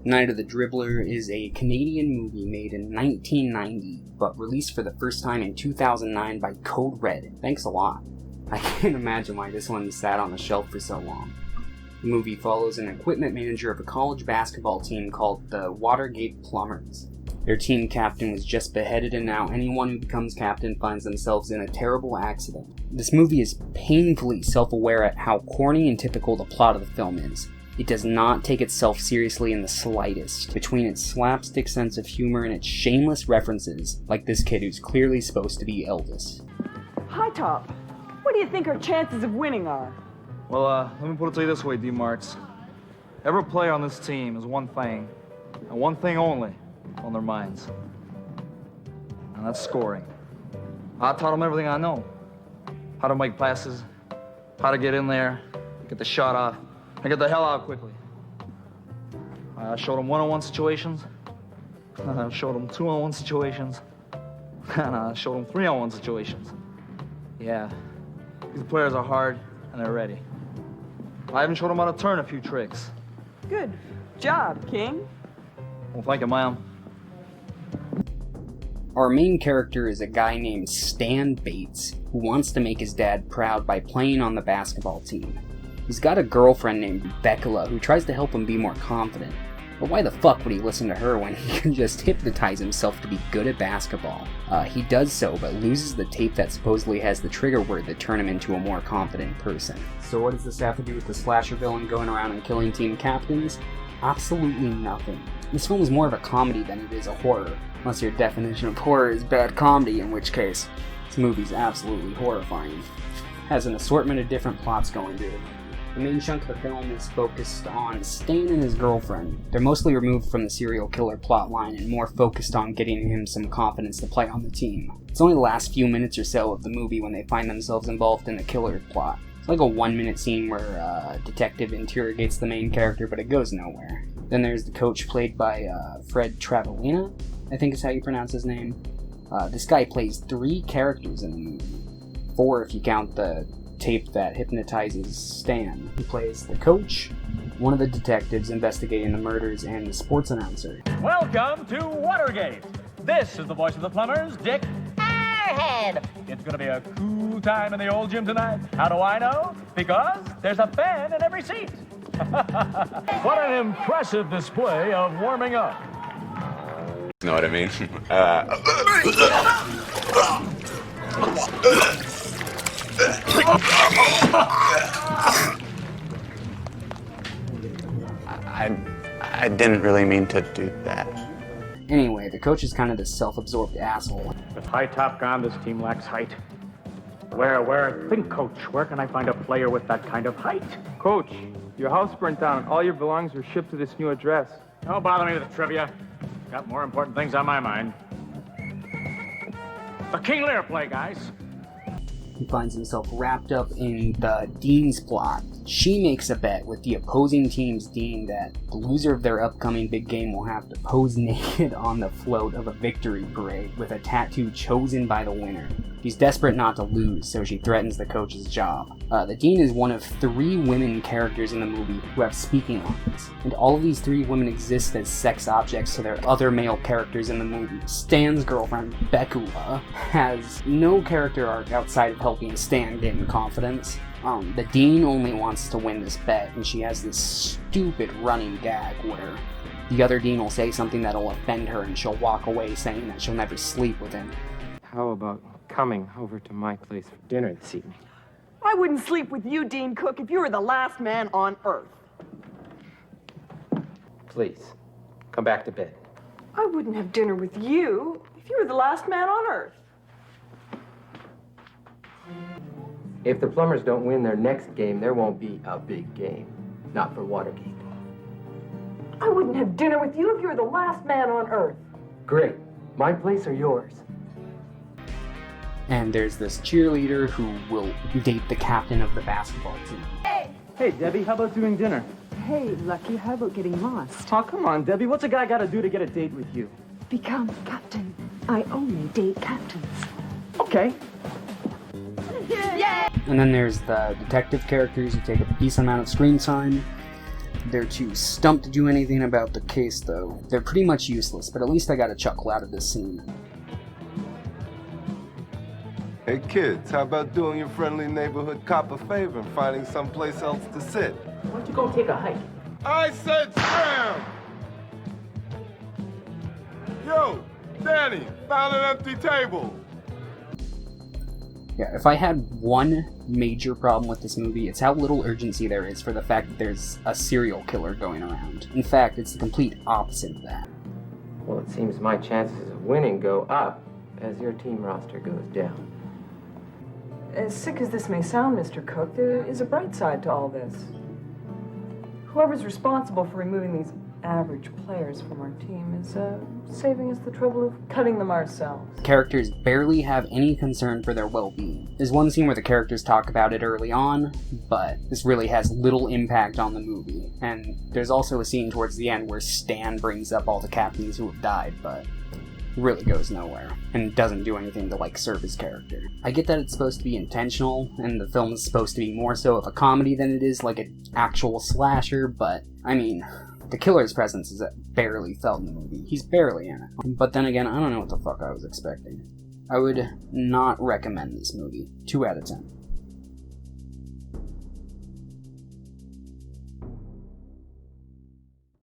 Night of the Dribbler is a Canadian movie made in 1990, but released for the first time in 2009 by Code Red. Thanks a lot. I can't imagine why this one sat on the shelf for so long. The movie follows an equipment manager of a college basketball team called the Watergate Plumbers. Their team captain was just beheaded, and now anyone who becomes captain finds themselves in a terrible accident. This movie is painfully self-aware at how corny and typical the plot of the film is. It does not take itself seriously in the slightest, between its slapstick sense of humor and its shameless references, like this kid who's clearly supposed to be Elvis. Hi, Top. What do you think our chances of winning are? Well, let me put it to you this way, D-Marks. Every player on this team is one thing, and one thing only, on their minds. And that's scoring. I taught them everything I know. How to make passes, how to get in there, get the shot off, and get the hell out quickly. I showed them one-on-one situations, I showed them two-on-one situations, and I showed them three-on-one situations. Yeah, these players are hard, and they're ready. I even showed them how to turn a few tricks. Good job, King. Well, thank you, ma'am. Our main character is a guy named Stan Bates, who wants to make his dad proud by playing on the basketball team. He's got a girlfriend named Becca who tries to help him be more confident, but why the fuck would he listen to her when he can just hypnotize himself to be good at basketball? He does so, but loses the tape that supposedly has the trigger word that turn him into a more confident person. So what does this have to do with the slasher villain going around and killing team captains? Absolutely nothing. This film is more of a comedy than it is a horror, unless your definition of horror is bad comedy, in which case, this movie's absolutely horrifying. It has an assortment of different plots going to it. The main chunk of the film is focused on Stan and his girlfriend. They're mostly removed from the serial killer plotline and more focused on getting him some confidence to play on the team. It's only the last few minutes or so of the movie when they find themselves involved in the killer plot. It's like a 1-minute scene where a detective interrogates the main character, but it goes nowhere. Then there's the coach played by Fred Travellina, I think is how you pronounce his name. This guy plays 3 characters in the movie. 4 if you count the tape that hypnotizes Stan. He plays the coach, one of the detectives investigating the murders, and the sports announcer. Welcome to Watergate. This is the voice of the plumbers, Dick Airhead. It's going to be a cool time in the old gym tonight. How do I know? Because there's a fan in every seat. What an impressive display of warming up. Know what I mean? I didn't really mean to do that. Anyway, the coach is kind of this self-absorbed asshole. With high top gone, this team lacks height. Think, Coach, where can I find a player with that kind of height? Coach, your house burnt down and all your belongings were shipped to this new address. Don't bother me with the trivia. Got more important things on my mind. The King Lear play, guys. He finds himself wrapped up in the Dean's plot. She makes a bet with the opposing team's Dean that the loser of their upcoming big game will have to pose naked on the float of a victory parade with a tattoo chosen by the winner. She's desperate not to lose, so she threatens the coach's job. The Dean is one of 3 women characters in the movie who have speaking lines, and all of these 3 women exist as sex objects to their other male characters in the movie. Stan's girlfriend, Becca, has no character arc outside of helping Stan gain confidence. The Dean only wants to win this bet, and she has this stupid running gag where the other Dean will say something that'll offend her, and she'll walk away saying that she'll never sleep with him. How about coming over to my place for dinner this evening? I wouldn't sleep with you, Dean Cook, if you were the last man on Earth. Please, come back to bed. I wouldn't have dinner with you if you were the last man on Earth. If the Plumbers don't win their next game, there won't be a big game. Not for Watergate. I wouldn't have dinner with you if you were the last man on Earth. Great. My place or yours? And there's this cheerleader who will date the captain of the basketball team. Hey, Debbie, how about doing dinner? Hey, Lucky, how about getting lost? Oh, come on, Debbie. What's a guy got to do to get a date with you? Become captain. I only date captains. Okay. And then there's the detective characters who take a decent amount of screen time. They're too stumped to do anything about the case, though. They're pretty much useless, but at least I got a chuckle out of this scene. Hey kids, how about doing your friendly neighborhood cop a favor and finding someplace else to sit? Why don't you go take a hike? I said scram! Yo, Danny, found an empty table. Yeah, if I had one major problem with this movie, it's how little urgency there is for the fact that there's a serial killer going around. In fact, it's the complete opposite of that. Well, it seems my chances of winning go up as your team roster goes down. As sick as this may sound, Mr. Cook, there is a bright side to all this. Whoever's responsible for removing these average players from our team is saving us the trouble of cutting them ourselves. Characters barely have any concern for their well-being. There's one scene where the characters talk about it early on, but this really has little impact on the movie. And there's also a scene towards the end where Stan brings up all the captains who have died, but it really goes nowhere, and doesn't do anything to, like, serve his character. I get that it's supposed to be intentional, and the film is supposed to be more so of a comedy than it is like an actual slasher, but, I mean, the killer's presence is barely felt in the movie. He's barely in it. But then again, I don't know what the fuck I was expecting. I would not recommend this movie. 2 out of 10.